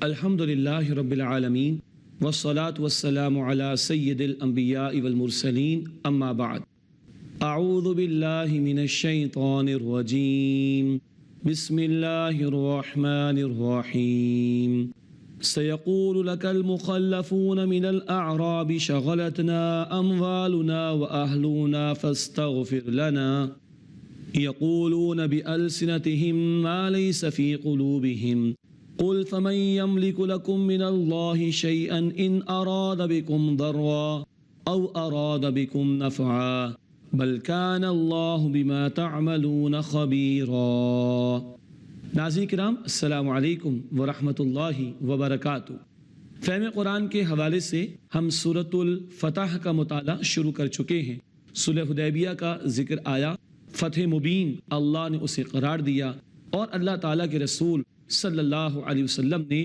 الحمدللہ رب العالمین والصلاة والسلام علی سید الانبیاء والمرسلین اما بعد اعوذ باللہ من الشیطان الرجیم بسم اللہ الرحمن الرحیم سيقول لك المخلفون من الأعراب شغلتنا أموالنا وأهلنا فاستغفر لنا يقولون بألسنتهم ما ليس في قلوبهم قل فمن يملك لكم من الله شيئا إن أراد بكم ضرا أو أراد بكم نفعا بل كان الله بما تعملون خبيرا۔ ناظرین کرام السلام علیکم ورحمۃ اللہ وبرکاتہ۔ فہم قرآن کے حوالے سے ہم سورۃ الفتح کا مطالعہ شروع کر چکے ہیں۔ صلح حدیبیہ کا ذکر آیا، فتح مبین اللہ نے اسے قرار دیا، اور اللہ تعالیٰ کے رسول صلی اللہ علیہ وسلم نے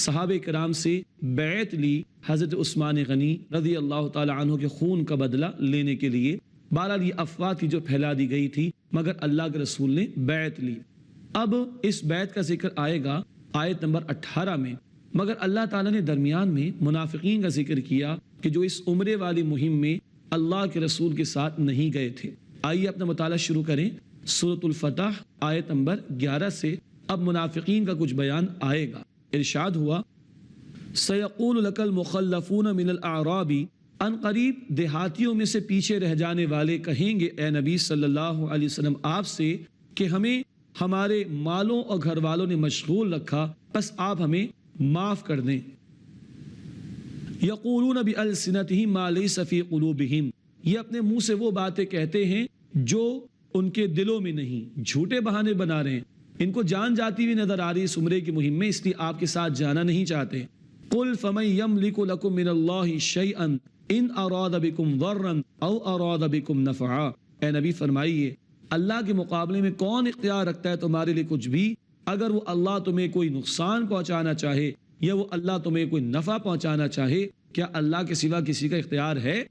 صحابہ کرام سے بیعت لی حضرت عثمان غنی رضی اللہ تعالیٰ عنہ کے خون کا بدلہ لینے کے لیے۔ بہرحال یہ افواہ تھی جو پھیلا دی گئی تھی، مگر اللہ کے رسول نے بیعت لی۔ اب اس بیعت کا ذکر آئے گا آیت نمبر 18 میں، مگر اللہ تعالیٰ نے درمیان میں منافقین کا ذکر کیا کہ جو اس عمرے والی مہم میں اللہ کے رسول کے ساتھ نہیں گئے تھے۔ آئیے اپنا مطالعہ شروع کریں سورۃ الفتح آیت نمبر 11 سے۔ اب منافقین کا کچھ بیان آئے گا۔ ارشاد ہوا سَيَقُولُ لَكَ الْمُخَلَّفُونَ مِنَ الْأَعْرَابِ، ان قریب دیہاتیوں میں سے پیچھے رہ جانے والے کہیں گے اے نبی صلی اللہ علیہ وسلم آپ سے کہ ہمیں ہمارے مالوں اور گھر والوں نے مشغول رکھا، بس آپ ہمیں معاف کر دیں۔ یقولون بِأَلْسِنَتِهِم مَا لَيْسَ فِي قُلُوبِهِم، یہ اپنے منہ سے وہ باتیں کہتے ہیں جو ان کے دلوں میں نہیں، جھوٹے بہانے بنا رہے ہیں۔ ان کو جان جاتی ہوئی نظر آ رہی اس عمرے کی مہم میں، اس لیے آپ کے ساتھ جانا نہیں چاہتے۔ قُلْ فَمَن يَمْلِكُ لَكُم مِّنَ اللَّهِ شَيْئًا إِنْ أَرَادَ بِكُمْ ضَرًّا أَوْ أَرَادَ بِكُمْ نَفْعًا، اے نبی فرمائیے اللہ کے مقابلے میں کون اختیار رکھتا ہے تمہارے لیے کچھ بھی؟ اگر وہ اللہ تمہیں کوئی نقصان پہنچانا چاہے یا وہ اللہ تمہیں کوئی نفع پہنچانا چاہے، کیا اللہ کے سوا کسی کا اختیار ہے؟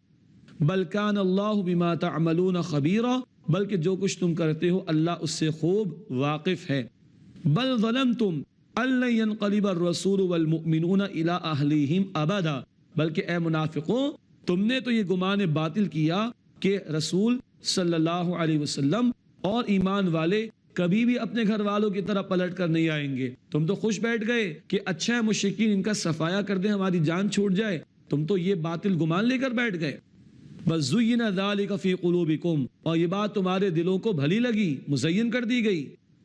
بل کان اللہ بما تعملون خبیرا، بلکہ جو کچھ تم کرتے ہو اللہ اس سے خوب واقف ہے۔ بل ظننتم ان لن ينقلب الرسول والمؤمنون الى اہلیہم ابدا، بلکہ اے منافقوں تم نے تو یہ گمان باطل کیا کہ رسول صلی اللہ علیہ وسلم اور ایمان والے کبھی بھی اپنے گھر والوں کی طرح پلٹ کر نہیں آئیں گے۔ تم تو خوش بیٹھ گئے کہ اچھا ہے مشرکین ان کا صفایا کر دیں، ہماری جان چھوٹ جائے، تم تو یہ باطل گمان لے کر بیٹھ گئے۔ وَزُيِّنَ ذَلِكَ فِي قُلُوبِكُمْ، اور یہ بات تمہارے دلوں کو بھلی لگی، مزین کر دی گئی۔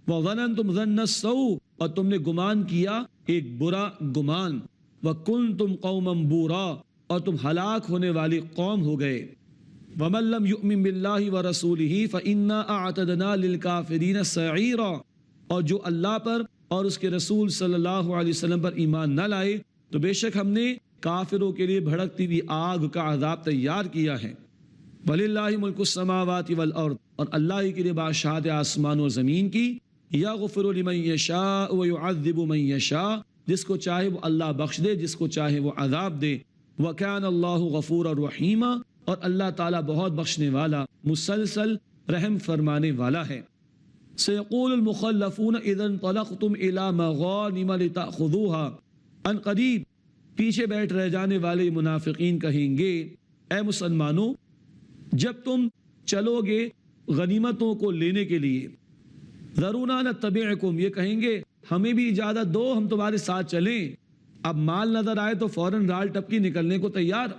وَظَنَنْتُمْ ظَنَّ السَّوْءِ، اور تم نے گمان کیا ایک برا گمان۔ وَكُنْتُمْ قَوْمًا بُورًا، اور تم ہلاک ہونے والی قوم ہو گئے۔ وَمَن لَّمْ يُؤْمِن بِاللَّهِ وَرَسُولِهِ فَإِنَّا أَعْتَدْنَا لِلْكَافِرِينَ سَعِيرًا، اور جو اللہ پر اور اس کے رسول صلی اللہ علیہ وسلم پر ایمان نہ لائے تو بے شک ہم نے کافروں کے لیے بھڑکتی ہوئی آگ کا عذاب تیار کیا ہے۔ وَلِلَّهِ مُلْكُ السَّمَاوَاتِ وَالْأَرْضِ، اور اللہ ہی کے لیے بادشاہت آسمان اور زمین کی۔ يَغْفِرُ لِمَن يَشَاءُ وَيُعَذِّبُ مَن يَشَاءُ، جس کو چاہے وہ اللہ بخش دے، جس کو چاہے وہ عذاب دے۔ وَكَانَ اللَّهُ غَفُورًا رَحِيمًا، اور اللہ تعالیٰ بہت بخشنے والا، مسلسل رحم فرمانے والا ہے۔ سيقول المخلفون اذا انطلقتم الى مغانم لتأخذوها، ان قریب پیچھے بیٹھ رہ جانے والے منافقین کہیں گے اے مسلمانوں جب تم چلو گے غنیمتوں کو لینے کے لیے، ذرونا نتبعکم، یہ کہیں گے ہمیں بھی اجازت دو ہم تمہارے ساتھ چلیں۔ اب مال نظر آئے تو فوراً رال ٹپکی نکلنے کو تیار۔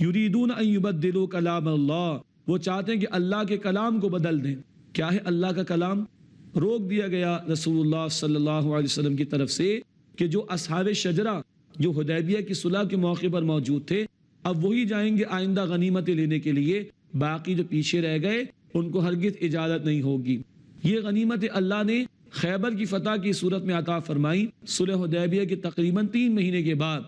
یریدون ان یبدلوا کلام اللہ، وہ چاہتے ہیں کہ اللہ کے کلام کو بدل دیں۔ کیا ہے اللہ کا کلام؟ روک دیا گیا رسول اللہ صلی اللہ علیہ وسلم کی طرف سے کہ جو اصحاب شجرہ جو حدیبیہ کی صلح کے موقع پر موجود تھے اب وہی جائیں گے آئندہ غنیمتیں لینے کے لیے، باقی جو پیچھے رہ گئے ان کو ہرگز اجازت نہیں ہوگی۔ یہ غنیمت اللہ نے خیبر کی فتح کی صورت میں عطا فرمائی۔ صلح حدیبیہ کے تقریباً 3 مہینے کے بعد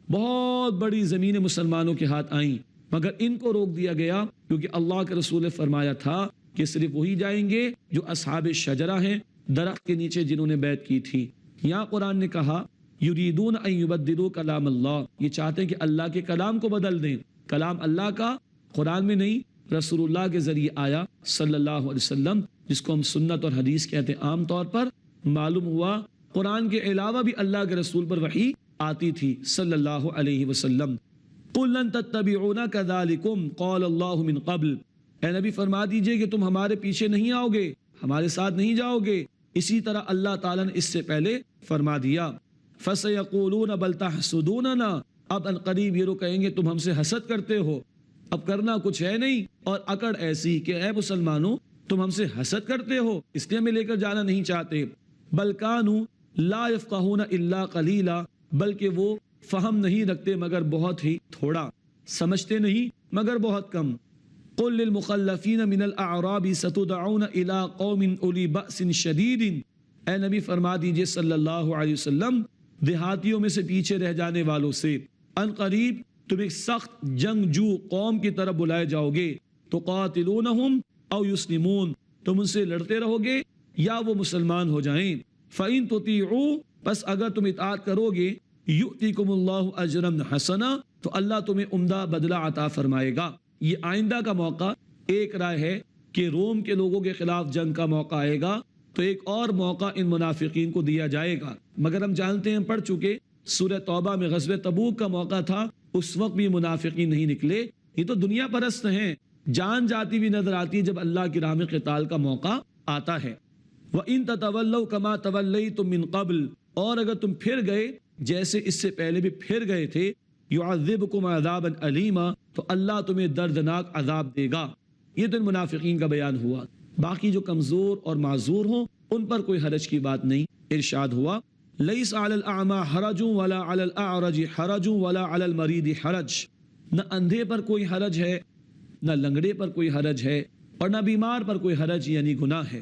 بہت بڑی زمینیں مسلمانوں کے ہاتھ آئیں، مگر ان کو روک دیا گیا کیونکہ اللہ کے رسول نے فرمایا تھا کہ صرف وہی جائیں گے جو اصحاب شجرہ ہیں، درخت کے نیچے جنہوں نے بیعت کی تھی۔ یہاں قرآن نے کہا یریدون ان یبدلوا کلام اللہ، یہ چاہتے ہیں کہ اللہ کے کلام کو بدل دیں۔ کلام اللہ کا قرآن میں نہیں، رسول اللہ کے ذریعے آیا صلی اللہ علیہ وسلم، جس کو ہم سنت اور حدیث کہتے ہیں۔ عام طور پر معلوم ہوا قرآن کے علاوہ بھی اللہ کے رسول پر وحی آتی تھی صلی اللہ علیہ وسلم۔ قُلْ لَن تَتَّبِعُونَا كَذَلِكُمْ قَالَ اللَّهُ مِنْ قَبْلِ، اے نبی فرما دیجئے کہ تم ہمارے پیچھے نہیں آؤ گے، ہمارے ساتھ نہیں جاؤ گے، اسی طرح اللہ تعالیٰ نے اس سے پہلے فرما دیا۔ فَسَيَقُولُونَ بَلْ تَحْسُدُونَنَا، اب ان قریب یہ لوگ کہیں گے تم ہم سے حسد کرتے ہو، اب کرنا کچھ ہے نہیں اور اکڑ ایسی کہ اے مسلمانوں تم ہم سے حسد کرتے ہو، اس لیے ہمیں لے کر جانا نہیں چاہتے۔ بل کانوا لا یفقہون الا قلیلا، بلکہ وہ فہم نہیں رکھتے مگر بہت ہی تھوڑا، سمجھتے نہیں مگر بہت کم۔ قل للمخلفین من الاعراب ستدعون الى قوم اولی بأس شدید، اے نبی فرما دیجئے صلی اللہ علیہ وسلم دیہاتیوں میں سے پیچھے رہ جانے والوں سے ان قریب تم ایک سخت جنگجو قوم کی طرف بلائے جاؤ گے، تقاتلونہم او یسلمون، تم ان سے لڑتے رہو گے یا وہ مسلمان ہو جائیں۔ فَإِن تُطِيعُوا، پس اگر تم اطاعت کرو گے، یؤتیکم اللہ اجرا حسنا، تو اللہ تمہیں عمدہ بدلہ عطا فرمائے گا۔ یہ آئندہ کا موقع ایک رائے ہے کہ روم کے لوگوں کے خلاف جنگ کا موقع آئے گا تو ایک اور موقع ان منافقین کو دیا جائے گا، مگر ہم جانتے ہیں پڑھ چکے سورہ توبہ میں غزوہ تبوک کا موقع تھا، اس وقت بھی منافقین نہیں نکلے۔ یہ تو دنیا پرست ہیں، جان جاتی بھی نظر آتی ہے جب اللہ کی راہ میں قتال کا موقع آتا ہے۔ وَإِن تَتَوَلَّوْا كَمَا تَوَلَّيْتُم مِّن قَبْلُ، اور اگر تم پھر گئے جیسے اس سے پہلے بھی پھر گئے تھے، يُعَذِّبْكُمْ عَذَابًا أَلِيمًا، تو اللہ تمہیں دردناک عذاب دے گا۔ یہ تو منافقین کا بیان ہوا، باقی جو کمزور اور معذور ہوں ان پر کوئی حرج کی بات نہیں۔ ارشاد ہوا لَيْسَ عَلَى الْأَعْمَى حَرَجٌ وَلَا عَلَى الْأَعْرَجِ حَرَجٌ وَلَا عَلَى الْمَرِيضِ حَرَجٌ، نہ اندھے پر کوئی حرج ہے، نہ لنگڑے پر کوئی حرج ہے، اور نہ بیمار پر کوئی حرج یعنی گناہ ہے۔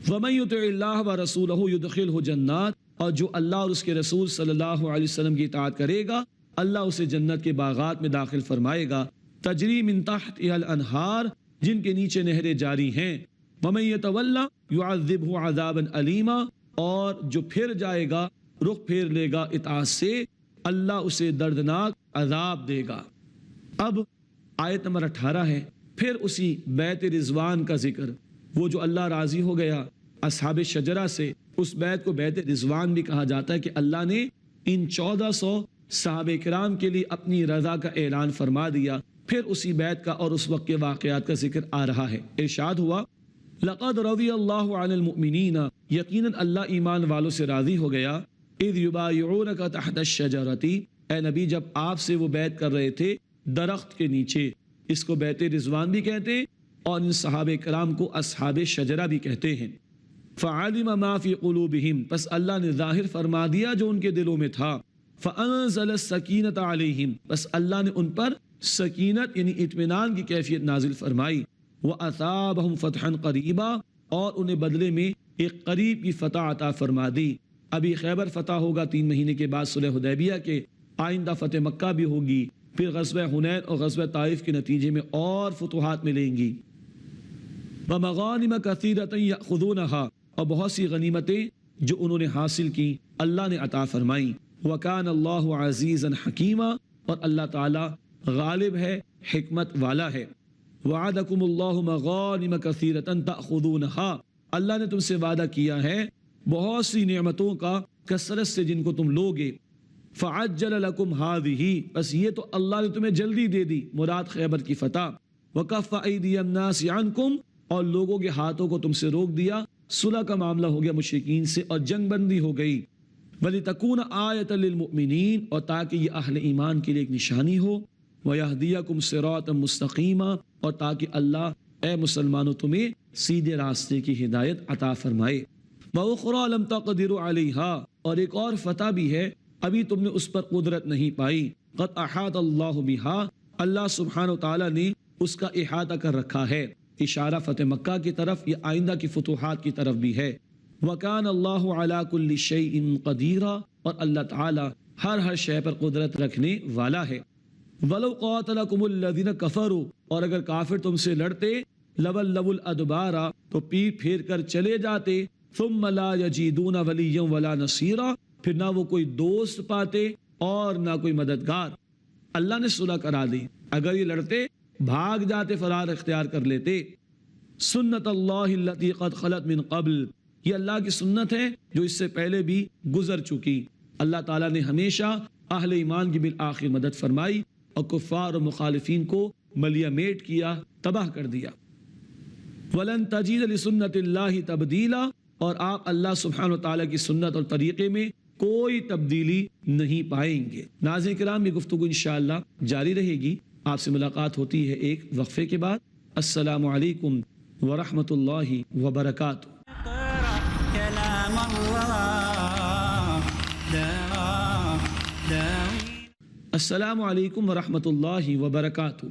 وَمَن يُطِعِ اللَّهَ وَرَسُولَهُ يُدْخِلْهُ جَنَّاتٍ، اور جو اللہ اور اس کے رسول صلی اللہ علیہ وسلم کی اطاعت کرے گا اللہ اسے جنت کے باغات میں داخل فرمائے گا، تجری من تحتها الانہار، جن کے نیچے نہریں جاری ہیں۔ وَمَن يَتَوَلَّ يُعَذِّبْهُ عَذَابًا أَلِيمًا، اور جو پھر جائے گا رخ پھیر لے گا اطاعت سے، اللہ اسے دردناک عذاب دے گا۔ اب آیت نمبر 18 ہے، پھر اسی بیت رضوان کا ذکر، وہ جو اللہ راضی ہو گیا اصحاب شجرہ سے، اس بیت کو بیت رضوان بھی کہا جاتا ہے کہ اللہ نے ان 1400 صحابہ کرام کے لیے اپنی رضا کا اعلان فرما دیا۔ پھر اسی بیت کا اور اس وقت کے واقعات کا ذکر آ رہا ہے۔ ارشاد ہوا لقد رضی اللہ عن المؤمنین، یقیناً اللہ ایمان والوں سے راضی ہو گیا، اذ یبایعونک تحت الشجرۃ، اے نبی جب آپ سے وہ بیعت کر رہے تھے درخت کے نیچے، اس کو بیت رضوان بھی کہتے ہیں اور ان صحابہ کرام کو اصحاب شجرہ بھی کہتے ہیں۔ فعلم ما فی قلوبہم، پس اللہ نے ظاہر فرما دیا جو ان کے دلوں میں تھا، فانزل السکینۃ علیہم، پس اللہ نے ان پر سکینت یعنی اطمینان کی کیفیت نازل فرمائی، وَأَثَابَهُمْ فَتْحًا قَرِيبًا، اور انہیں بدلے میں ایک قریب کی فتح عطا فرما دی۔ ابھی خیبر فتح ہوگا 3 مہینے کے بعد صلح حدیبیہ کے، آئندہ فتح مکہ بھی ہوگی، پھر غزوہ حنین اور غزوہ طائف کے نتیجے میں اور فتوحات ملیں گی۔ وَمَغَانِمَ كَثِيرَةً يَأْخُذُونَهَا، اور بہت سی غنیمتیں جو انہوں نے حاصل کی اللہ نے عطا فرمائیں۔ وَكَانَ اللَّهُ عَزِيزًا حَكِيمًا، اور اللہ تعالی غالب ہے، حکمت والا ہے۔ وَعَدَكُمُ اللَّهُ مَغَانِمَ كَثِيرَةً تَأْخُذُونَهَا، اللہ نے تم سے وعدہ کیا ہے بہت سی نعمتوں کا کثرت سے جن کو تم لوگے۔ فَعَجَّلَ لَكُمْ هَٰذِهِ، بس یہ تو اللہ نے تمہیں جلدی دے دی، مراد خیبر کی فتح۔ وَكَفَّ أَيْدِيَ النَّاسِ عَنْكُمْ، اور لوگوں کے ہاتھوں کو تم سے روک دیا، صلح کا معاملہ ہو گیا مشرکین سے اور جنگ بندی ہو گئی۔ وَلِتَكُونَ آیَةً لِّلْمُؤْمِنِينَ، اور تاکہ یہ اہل ایمان کے لیے ایک نشانی ہو، وَيَهْدِيَكُمْ صِرَاطًا مُسْتَقِيمًا، اور تاکہ اللہ اے مسلمانوں تمہیں سیدھے راستے کی ہدایت عطا فرمائے۔ وَأُخْرَىٰ لَمْ تَقْدِرُوا عَلَيْهَا، اور ایک اور فتح بھی ہے ابھی تم نے اس پر قدرت نہیں پائی۔ قَدْ أَحَاطَ اللَّهُ بِهَا، اللہ سبحانہ وتعالیٰ نے اس کا احاطہ کر رکھا ہے، اشارہ فتح مکہ کی طرف یا آئندہ کی فتوحات کی طرف بھی ہے۔ وَكَانَ اللَّهُ عَلَىٰ كُلِّ شَيْءٍ قَدِيرًا، اور اللہ تعالیٰ ہر شے پر قدرت رکھنے والا ہے۔ وَلَوْ قَاتَلَكُمُ الَّذِينَ كَفَرُوا، اور اگر کافر تم سے لڑتے، لَوَلَّوُا الْأَدْبَارَ، تو پیٹ پھیر کر چلے جاتے، ثُمَّ لَا يَجِدُونَ وَلِيًّا وَلَا نَصِيرًا، پھر نہ وہ کوئی دوست پاتے اور نہ کوئی مددگار۔ اللہ نے صلح کرا دی، اگر یہ لڑتے بھاگ جاتے، فرار اختیار کر لیتے۔ سنت اللہ التی قد خلت من قبل، یہ اللہ کی سنت ہے جو اس سے پہلے بھی گزر چکی۔ اللہ تعالیٰ نے ہمیشہ اہل ایمان کی بالآخر مدد فرمائی اور کفار اور مخالفین کو ملیہ میٹ کیا، تباہ کر دیا۔ وَلَن تَجِدَ لِسُنَّتِ اللَّهِ تَبْدِيلًا، اور آپ اللہ سبحانہ وتعالیٰ کی سنت اور طریقے میں کوئی تبدیلی نہیں پائیں گے۔ ناظرین کرام، یہ گفتگو انشاءاللہ جاری رہے گی۔ آپ سے ملاقات ہوتی ہے ایک وقفے کے بعد۔ السلام علیکم ورحمۃ اللہ وبرکاتہ۔ السلام علیکم ورحمۃ اللہ وبرکاتہ۔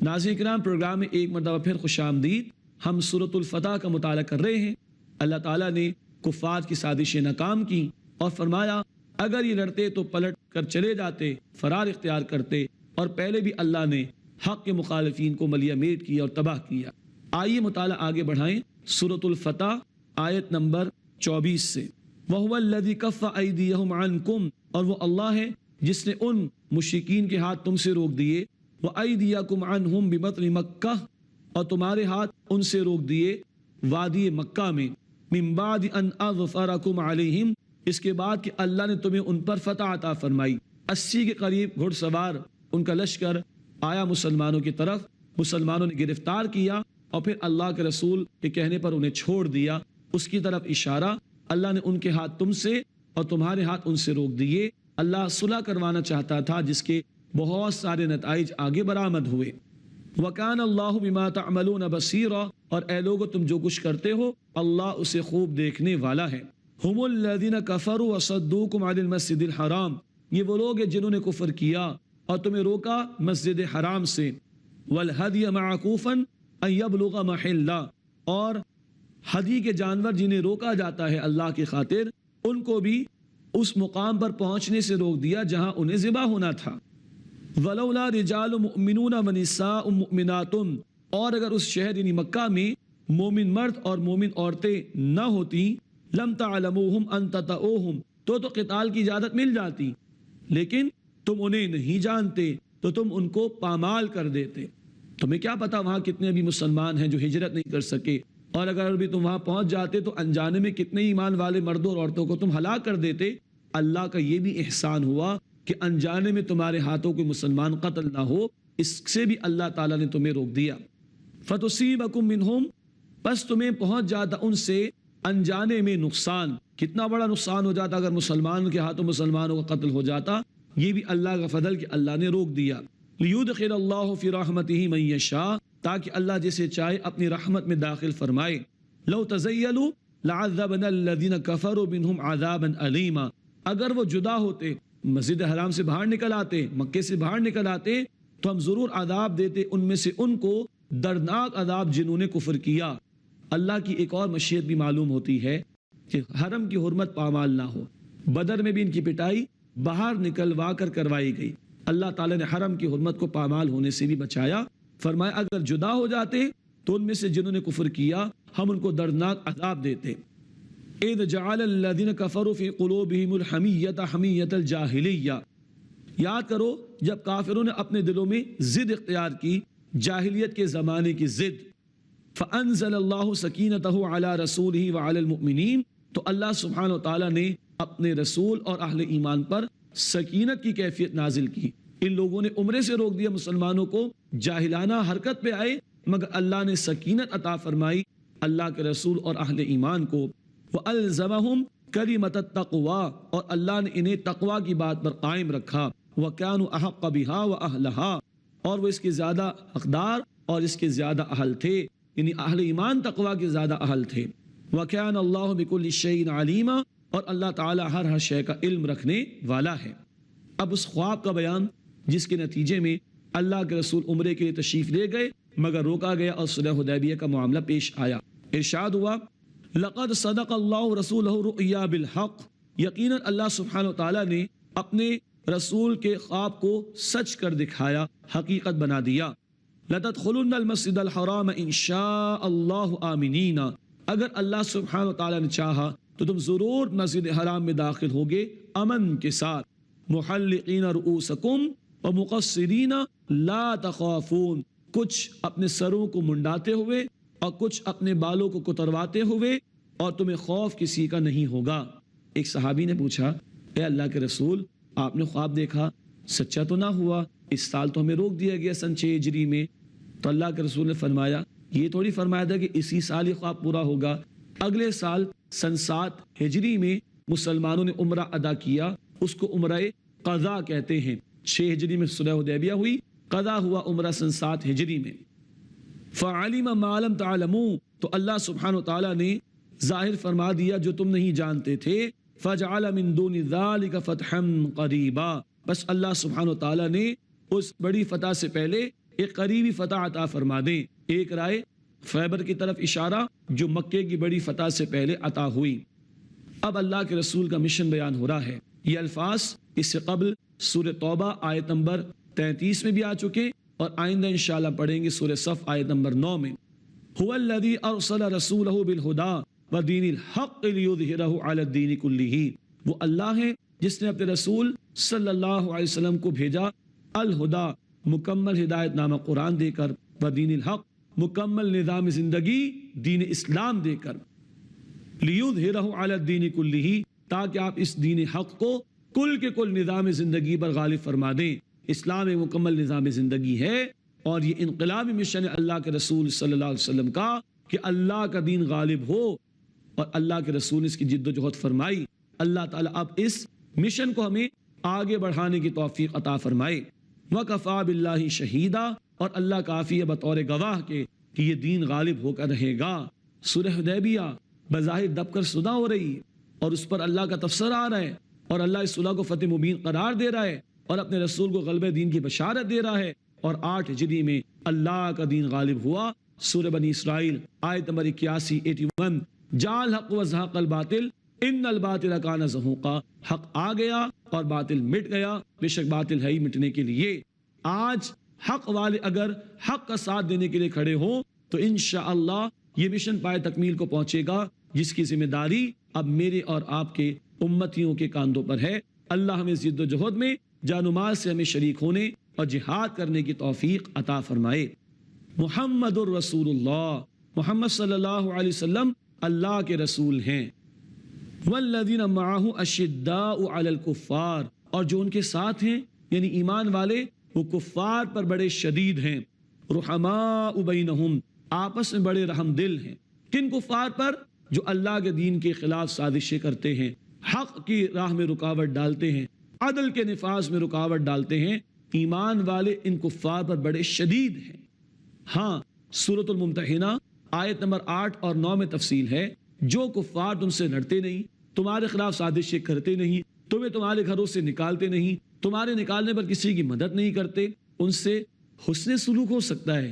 ناظرین کرام، پروگرام میں ایک مرتبہ پھر خوش آمدید۔ ہم سورۃ الفتح کا مطالعہ کر رہے ہیں۔ اللہ تعالیٰ نے کفار کی سازشیں ناکام کی اور فرمایا اگر یہ لڑتے تو پلٹ کر چلے جاتے، فرار اختیار کرتے، اور پہلے بھی اللہ نے حق کے مخالفین کو ملیہ میٹ کیا اور تباہ کیا۔ آئیے مطالعہ آگے بڑھائیں سورۃ الفتح آیت نمبر 24 سے۔ وَهُوَ الَّذِي كَفَّ أَيْدِيَهُمْ عَنْكُمْ، اور وہ اللہ ہے جس نے ان مشرکین کے ہاتھ تم سے روک دیے، وَأَيْدِيَكُمْ عَنْهُمْ بِبَطْنِ مَكَّةَ، اور تمہارے ہاتھ ان سے روک دیے وادی مکہ میں، مِن بَعْدِ أَنْ أَظْفَرَكُمْ عَلَيْهِمْ، اس کے بعد کہ اللہ نے تمہیں ان پر فتح عطا فرمائی۔ 80 کے قریب گھڑ سوار ان کا لشکر آیا مسلمانوں کی طرف، مسلمانوں نے گرفتار کیا اور پھر اللہ کے رسول کے کہنے پر انہیں چھوڑ دیا۔ اس کی طرف اشارہ، اللہ نے ان کے ہاتھ تم سے اور تمہارے ہاتھ ان سے روک دیے۔ اللہ صلح کروانا چاہتا تھا جس کے بہت سارے نتائج آگے برآمد ہوئے۔ وَكَانَ اللَّهُ بِمَا تَعْمَلُونَ بَصِيرًا، اور اے لوگو تم جو کچھ کرتے ہو اللہ اسے خوب دیکھنے والا ہے۔ هُمُ الَّذِينَ كَفَرُوا وَصَدُّوكُمْ عَنِ الْمَسْجِدِ الْحَرَامِ، یہ وہ لوگ ہیں جنہوں نے کفر کیا اور تمہیں روکا مسجد حرام سے۔ وَالْهَدْيَ مَعْكُوفًا أَن يَبْلُغَ مَحِلَّهُ، اور ہدی کے جانور جنہیں روکا جاتا ہے اللہ کی خاطر، ان کو بھی اس مقام پر پہنچنے سے روک دیا جہاں انہیں ذبح ہونا تھا۔ وَلَوْلَا رِجَالُ مُؤْمِنُونَ وَنِسَاءُ مُؤْمِنَاتٌ، اور اگر اس شہر یعنی مکہ میں مومن مرد اور مومن عورتیں نہ ہوتی، لم تعلموہم ان تطؤوہم، تو قتال کی اجازت مل جاتی، لیکن تم انہیں نہیں جانتے تو تم ان کو پامال کر دیتے۔ تمہیں کیا پتا وہاں کتنے بھی مسلمان ہیں جو ہجرت نہیں کر سکے، اور اگر بھی تم وہاں پہنچ جاتے تو انجانے میں کتنے ایمان والے مردوں اور عورتوں کو تم ہلاک کر دیتے۔ اللہ کا یہ بھی احسان ہوا کہ انجانے میں تمہارے ہاتھوں کوئی مسلمان قتل نہ ہو، اس سے بھی اللہ تعالیٰ نے تمہیں روک دیا۔ فَتُصِيبَكُم مِّنْهُمْ، پس تمہیں پہنچ جاتا ان سے انجانے میں نقصان۔ کتنا بڑا نقصان ہو جاتا اگر مسلمان کے ہاتھوں مسلمانوں کا قتل ہو جاتا، یہ بھی اللہ کا فضل کہ اللہ نے روک دیا۔ لِيُدْخِلَ اللَّهُ فِي رَحْمَتِهِ مَن يَشَاءُ، تاکہ اللہ جسے چاہے اپنی رحمت میں داخل فرمائے۔ لَوْ تَزَيَّلُوا لَعَذَّبْنَا الَّذِينَ كَفَرُوا مِنْهُمْ عَذَابًا أَلِيمًا، اگر وہ جدا ہوتے، مسجد حرام سے باہر نکل آتے، مکے سے باہر نکل آتے، تو ہم ضرور عذاب دیتے ان میں سے ان کو دردناک عذاب جنہوں نے کفر کیا۔ اللہ کی ایک اور مشیت بھی معلوم ہوتی ہے کہ حرم کی حرمت پامال نہ ہو۔ بدر میں بھی ان کی پٹائی باہر نکلوا کر کروائی گئی۔ اللہ تعالیٰ نے حرم کی حرمت کو پامال ہونے سے بھی بچایا۔ فرمایا اگر جدا ہو جاتے تو ان میں سے جنہوں نے کفر کیا ہم ان کو دردناک عذاب دیتے۔ اِذْ جَعَلَ الَّذِينَ كَفَرُوا فِي قُلُوبِهِمُ الْحَمِيَّةَ حَمِيَّةَ الْجَاهِلِيَّةِ، یاد کرو جب کافروں نے اپنے دلوں میں ضد اختیار کی، جاہلیت کے زمانے کی ضد۔ فَأَنزَلَ اللَّهُ سَكِينَتَهُ عَلَى رَسُولِهِ وَعَلَى الْمُؤْمِنِينَ، تو اللہ سبحانہ وتعالیٰ نے اپنے رسول اور اہل ایمان پر سکینت کی کیفیت نازل کی۔ ان لوگوں نے عمرے سے روک دیا مسلمانوں کو، جاہلانہ حرکت پہ آئے، مگر اللہ نے سکینت عطا فرمائی اللہ کے رسول اور اہل ایمان کو۔ وَأَلْزَمَهُمْ كَلِمَةَ التَّقْوَىٰ، اور اللہ نے انہیں تقوی کی بات پر قائم رکھا۔ وَكَانُوا أَحَقَّ بِهَا وَأَهْلَهَا، اور وہ اس کے زیادہ حقدار اور اس کے زیادہ اہل تھے، یعنی اہل ایمان تقوی کے زیادہ اہل تھے۔ وَكَانَ اللَّهُ بِكُلِّ شَيْءٍ عَلِيمًا، اور اللہ تعالیٰ ہر شے کا علم رکھنے والا ہے۔ اب اس خواب کا بیان جس کے نتیجے میں اللہ کے رسول عمرے کے لیے تشریف لے گئے مگر روکا گیا اور صلح حدیبیہ کا معاملہ پیش آیا۔ ارشاد ہوا لَقَدْ صَدَقَ اللَّهُ رَسُولَهُ الرُّؤْيَا بِالْحَقِّ، یقیناً اللہ سبحانہ وتعالیٰ نے اپنے رسول کے خواب کو سچ کر دکھایا، حقیقت بنا دیا۔ لَتَدْخُلُنَّ الْمَسْجِدَ الْحَرَامَ إِن شَاءَ اللَّهُ آمِنِينَ، اگر اللہ سبحانہ وتعالیٰ نے چاہا تو تم ضرور مسجد حرام میں داخل ہوگے امن کے ساتھ۔ مُحَلِّقِينَ رُؤُوسَكُمْ وَمُقَصِّرِينَ لَا تَخَافُونَ، کچھ اپنے سروں کو منڈاتے ہوئے اور کچھ اپنے بالوں کو کترواتے ہوئے، اور تمہیں خوف کسی کا نہیں ہوگا۔ ایک صحابی نے پوچھا اے اللہ کے رسول، آپ نے خواب دیکھا، سچا تو نہ ہوا؟ اس سال تو ہمیں روک دیا گیا سن 6 ہجری میں۔ تو اللہ کے رسول نے فرمایا یہ تھوڑی فرمایا تھا کہ اسی سال یہ خواب پورا ہوگا، اگلے سال سن 7 ہجری میں مسلمانوں نے عمرہ ادا کیا، اس کو عمرہ قضا کہتے ہیں۔ 6 ہجری میں صلح حدیبیہ ہوئی، قضا ہوا عمرہ سن 7 ہجری میں۔ فَعَلِمَ مَا لَمْ تَعْلَمُوا، تو اللہ سبحانہ وتعالیٰ نے ظاہر فرما دیا جو تم نہیں جانتے تھے۔ فَجَعَلَ مِن دُونِ ذَلِكَ فَتْحًا قَرِيبًا، بس اللہ سبحانہ وتعالیٰ نے اس بڑی فتح سے پہلے ایک قریبی فتح عطا فرما دیں۔ ایک رائے خیبر کی طرف اشارہ جو مکے کی بڑی فتح سے پہلے عطا ہوئی۔ اب اللہ کے رسول کا مشن بیان ہو رہا ہے۔ یہ الفاظ اس سے قبل سورہ توبہ آیت نمبر 33 میں بھی آ چکے اور آئندہ انشاءاللہ پڑھیں گے سورہ صف آیت نمبر 9 میں۔ هو الذی ارسل رسولہ بالہدی ودین الحق لیظہرہ علی الدین کلہ، وہ اللہ ہے جس نے اپنے رسول صلی اللہ علیہ وسلم کو بھیجا الہدا، مکمل ہدایت نامہ قرآن دے کر، ودین الحق، مکمل نظام زندگی دین اسلام دے کر، لیظہرہ علی الدین کلہ، تاکہ آپ اس دین حق کو کل کے کل نظام زندگی پر غالب فرما دیں۔ اسلام ایک مکمل نظام زندگی ہے اور یہ انقلابی مشن ہے اللہ کے رسول صلی اللہ علیہ وسلم کا کہ اللہ کا دین غالب ہو، اور اللہ کے رسول نے اس کی جد و جہد فرمائی۔ اللہ تعالیٰ اب اس مشن کو ہمیں آگے بڑھانے کی توفیق عطا فرمائے۔ وَكَفَى بِاللَّهِ شَهِيدًا، اور اللہ کافی ہے بطور گواہ کے کہ یہ دین غالب ہو کر رہے گا۔ سورہ حدیبیہ بظاہر دب کر سدا ہو رہی ہے اور اس پر اللہ کا تفسیر آ رہا ہے اور اللہ اس صلح کو فتح مبین قرار دے رہا ہے اور اپنے رسول کو غلبہ دین کی بشارت دے رہا ہے، اور 8 ہجری میں اللہ کا دین غالب ہوا۔ سورہ بنی اسرائیل آیت نمبر 81 جاء الحق وزهق الباطل ان الباطل کان زہوقا، حق آ گیا اور باطل مٹ گیا، بے شک باطل ہے ہی مٹنے کے لیے۔ آج حق والے اگر حق کا ساتھ دینے کے لیے کھڑے ہوں تو انشاءاللہ یہ مشن پائے تکمیل کو پہنچے گا، جس کی ذمہ داری اب میرے اور آپ کے امتیوں کے کاندھوں پر ہے۔ اللہ ہمیں جد و جہد میں جان و مال سے ہمیں شریک ہونے اور جہاد کرنے کی توفیق عطا فرمائے۔ محمد الرسول اللہ، محمد صلی اللہ علیہ وسلم اللہ کے رسول ہیں۔ والذین معہ اشداء علی الکفار، اور جو ان کے ساتھ ہیں یعنی ایمان والے وہ کفار پر بڑے شدید ہیں۔ رحماء بینہم، آپس میں بڑے رحم دل ہیں۔ کن کفار پر؟ جو اللہ کے دین کے خلاف سازشیں کرتے ہیں، حق کی راہ میں رکاوٹ ڈالتے ہیں، عدل کے نفاذ میں رکاوٹ ڈالتے ہیں۔ ایمان والے ان کفار پر بڑے شدید ہیں۔ ہاں، سورۃ الممتحنہ آیت نمبر 8 اور 9 میں تفصیل ہے۔ جو کفار تم سے لڑتے نہیں، تمہارے خلاف سازشیں کرتے نہیں، تمہیں تمہارے گھروں سے نکالتے نہیں، تمہارے نکالنے پر کسی کی مدد نہیں کرتے، ان سے حسن سلوک ہو سکتا ہے،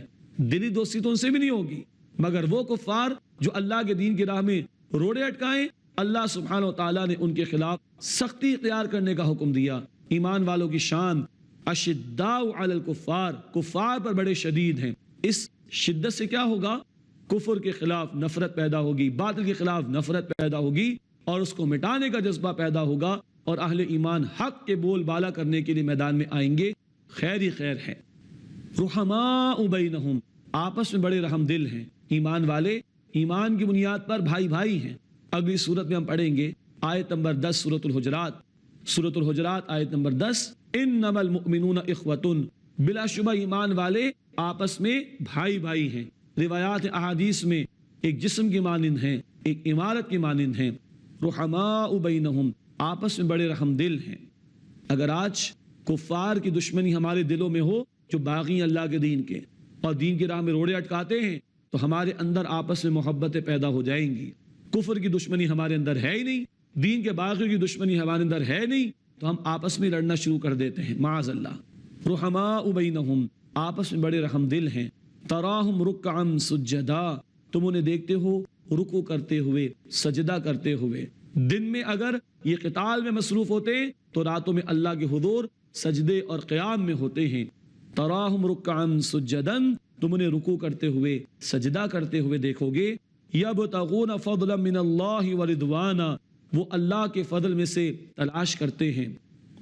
دلی دوستی تو ان سے بھی نہیں ہوگی، مگر وہ کفار جو اللہ کے دین کی راہ میں روڑے اٹکائیں، اللہ سبحانہ و تعالیٰ نے ان کے خلاف سختی اختیار کرنے کا حکم دیا۔ ایمان والوں کی شان اشداء علی الکفار، کفار پر بڑے شدید ہیں۔ اس شدت سے کیا ہوگا؟ کفر کے خلاف نفرت پیدا ہوگی، باطل کے خلاف نفرت پیدا ہوگی اور اس کو مٹانے کا جذبہ پیدا ہوگا، اور اہل ایمان حق کے بول بالا کرنے کے لیے میدان میں آئیں گے۔ خیر ہی خیر ہے۔ رحماء بینہم، آپس میں بڑے رحم دل ہیں۔ ایمان والے ایمان کی بنیاد پر بھائی بھائی ہیں۔ اگلی صورت میں ہم پڑھیں گے آیت نمبر 10 سورۃ الحجرات، سورۃ الحجرات آیت نمبر 10 انما المؤمنون اخوۃ، بلا شبہ ایمان والے آپس میں بھائی بھائی ہیں۔ روایات احادیث میں ایک جسم کی مانند ہیں، ایک عمارت کی مانند ہیں۔ رحماء بینہم، آپس میں بڑے رحم دل ہیں۔ اگر آج کفار کی دشمنی ہمارے دلوں میں ہو جو باغی اللہ کے دین کے اور دین کی راہ میں روڑے اٹکاتے ہیں، تو ہمارے اندر آپس میں محبتیں پیدا ہو جائیں گی۔ کفر کی دشمنی ہمارے اندر ہے ہی نہیں، دین کے باغیوں کی دشمنی ہمارے اندر ہے نہیں، تو ہم آپس میں لڑنا شروع کر دیتے ہیں، معاذ اللہ۔ رحماء بینہم، آپس میں بڑے رحم دل ہیں۔ تراہم رکعا سجدا، تم انہیں دیکھتے ہو رکوع کرتے ہوئے، سجدہ کرتے ہوئے۔ دن میں اگر یہ قتال میں مصروف ہوتے تو راتوں میں اللہ کے حضور سجدے اور قیام میں ہوتے ہیں۔ تراہم رکعا سجدا، تم انہیں رکوع کرتے ہوئے، سجدہ کرتے ہوئے دیکھو گے۔ یبتغون فضلا من اللہ ورضوانا، وہ اللہ کے فضل میں سے تلاش کرتے ہیں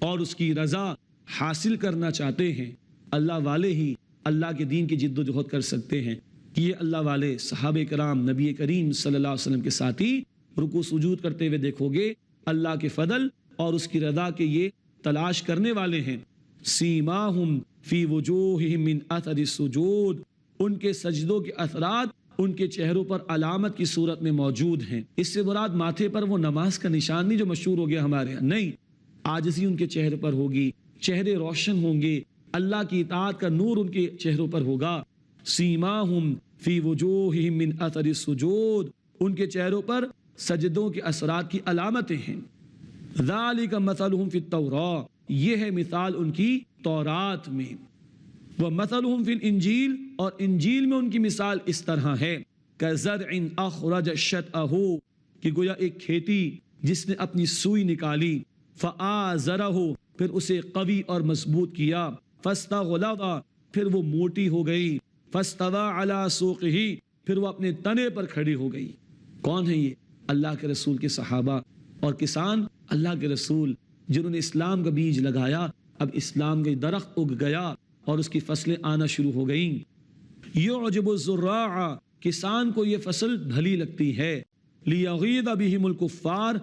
اور اس کی رضا حاصل کرنا چاہتے ہیں۔ اللہ والے ہی اللہ کے دین کی جد و جہد کر سکتے ہیں۔ یہ اللہ والے صحابہ کرام نبی کریم صلی اللہ علیہ وسلم کے ساتھی رکوع سجود کرتے ہوئے دیکھو گے اللہ کے فضل اور اس کی رضا کے یہ تلاش کرنے والے ہیں۔ سیماہم فی وجوہہم من اثر السجود، ان کے سجدوں کے اثرات ان کے چہروں پر علامت کی صورت میں موجود ہیں۔ اس سے مراد ماتھے پر وہ نماز کا نشان نہیں جو مشہور ہو گیا ہمارے یہاں، نہیں، عاجزی ان کے چہرے پر ہوگی، چہرے روشن ہوں گے، اللہ کی اطاعت کا نور ان کے چہروں پر ہوگا۔ سیماہم فی وجوہہم من اثر السجود، ان کے چہروں پر سجدوں کے اثرات کی علامتیں ہیں۔ ذالک مثلہم فی التوراۃ، یہ ہے مثال ان کی تورات میں۔ ومثلہم فی الانجیل، اور انجیل میں ان کی مثال اس طرح ہے کزرع اخرج شطأہ، کہ گویا ایک کھیتی جس نے اپنی سوئی نکالی، فآزرہ، پھر اسے قوی اور مضبوط کیا، فاستغلظ، پھر وہ موٹی ہو گئی، فاستوى علی سوقہ، پھر وہ اپنے تنے پر کھڑی ہو گئی۔ کون ہے یہ؟ اللہ کے رسول کے صحابہ اور کسان اللہ کے رسول جنہوں نے اسلام کا بیج لگایا، اب اسلام کا درخت اگ گیا اور اس کی فصلیں آنا شروع ہو گئیں۔ یعجب الزراع، کسان کو یہ فصل بھلی لگتی ہے، لیغیظ بہم الکفار،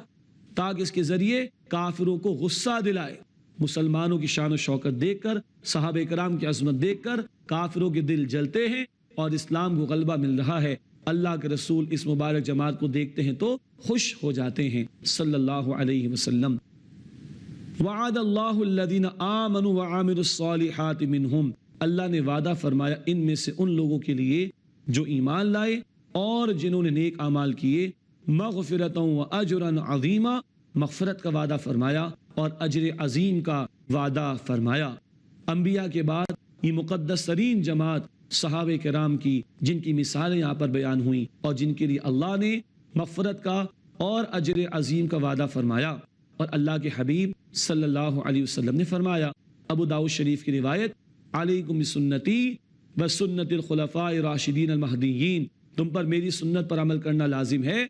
تاکہ اس کے ذریعے کافروں کو غصہ دلائے۔ مسلمانوں کی شان و شوکت دیکھ کر، صحابہ کرام کی عظمت دیکھ کر کافروں کے دل جلتے ہیں اور اسلام کو غلبہ مل رہا ہے۔ اللہ کے رسول اس مبارک جماعت کو دیکھتے ہیں تو خوش ہو جاتے ہیں صلی اللہ علیہ وسلم۔ وعد اللہ الذین آمنوا وعملوا الصالحات منہم، اللہ نے وعدہ فرمایا ان میں سے ان لوگوں کے لیے جو ایمان لائے اور جنہوں نے نیک اعمال کیے، مغفرتا واجرا عظیما، مغفرت کا وعدہ فرمایا اور اجر عظیم کا وعدہ فرمایا۔ انبیاء کے بعد یہ مقدس ترین جماعت صحابہ کرام کی، جن کی مثالیں یہاں پر بیان ہوئیں اور جن کے لیے اللہ نے مغفرت کا اور اجر عظیم کا وعدہ فرمایا، اور اللہ کے حبیب صلی اللہ علیہ وسلم نے فرمایا، ابو داؤد شریف کی روایت، علیکم بسنتی وسنت الخلفاء راشدین المہدیین، تم پر میری سنت پر عمل کرنا لازم ہے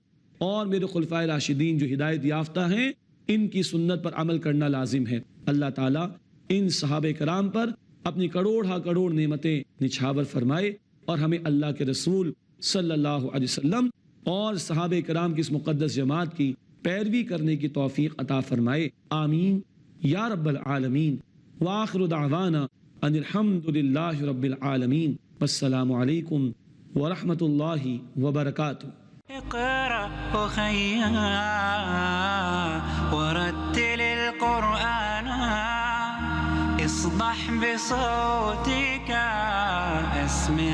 اور میرے خلفائے راشدین جو ہدایت یافتہ ہیں ان کی سنت پر عمل کرنا لازم ہے۔ اللہ تعالیٰ ان صحابہ کرام پر اپنی کروڑ کروڑ نعمتیں نچھاور فرمائے اور ہمیں اللہ کے رسول صلی اللہ علیہ وسلم اور صحابہ کرام کی اس مقدس جماعت کی پیروی کرنے کی توفیق عطا فرمائے، آمین یا رب العالمین۔ وآخر دعوانا ان الحمد للہ رب العالمین، والسلام علیکم ورحمۃ اللہ وبرکاتہ۔ اقرأ أخيا ورتل القرآن، اصدح بصوتك اسمع